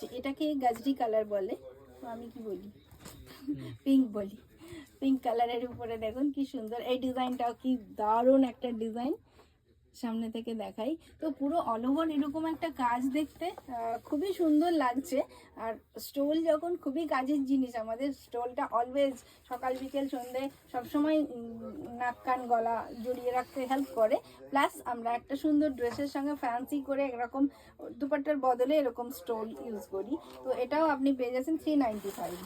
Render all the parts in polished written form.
আছে। এটাকে গাজরি কালার বলে, তো আমি কি বলি, পিঙ্ক বলি। পিঙ্ক কালারের উপরে দেখুন কি সুন্দর, এই ডিজাইনটাও কি দারুণ একটা ডিজাইন, সামনে থেকে দেখাই। তো পুরো অল ওভার এরকম একটা কাজ দেখতে খুবই সুন্দর লাগছে। আর স্টোল যখন খুবই কাজের জিনিস, আমাদের স্টোলটা অলওয়েজ সকাল বিকেল সন্ধ্যে সবসময় নাক কান গলা জড়িয়ে রাখতে হেল্প করে। প্লাস আমরা একটা সুন্দর ড্রেসের সঙ্গে ফ্যান্সি করে এরকম দুপাট্টার বদলে এরকম স্টোল ইউজ করি। তো এটাও আপনি পেয়ে যাচ্ছেন 395।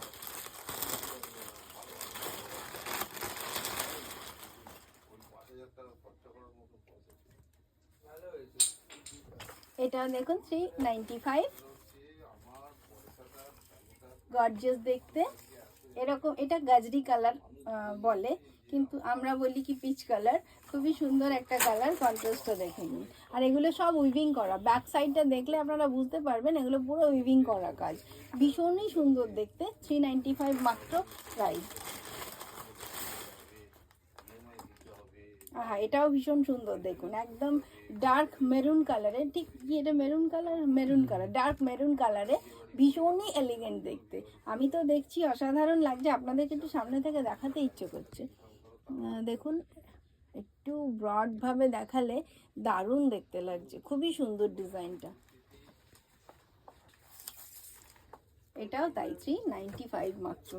এটা দেখুন 395, গর্জিয়াস দেখতে এরকম। এটা গাজরি কালার বলে, কিন্তু আমরা বলি কি পিচ কালার। খুবই সুন্দর একটা কালার, কন্ট্রাস্টটা দেখে নিন। আর এগুলো সব উইভিং করা, ব্যাক সাইডটা দেখলে আপনারা বুঝতে পারবেন এগুলো পুরো উইভিং করা কাজ, ভীষণই সুন্দর দেখতে। 395 মাত্র প্রাইস। হ্যাঁ, এটাও ভীষণ সুন্দর দেখুন, একদম ডার্ক মেরুন কালারে, ঠিক কি এটা maroon colour, maroon colour, dark maroon কালারে, ভীষণই এলিগেন্ট দেখতে। আমি তো দেখছি অসাধারণ লাগছে, আপনাদেরকে একটু সামনে থেকে দেখাতে ইচ্ছে করছে। দেখুন, একটু ব্রডভাবে দেখালে দারুণ দেখতে লাগছে, খুবই সুন্দর ডিজাইনটা। এটাও তাই 395 মাত্র।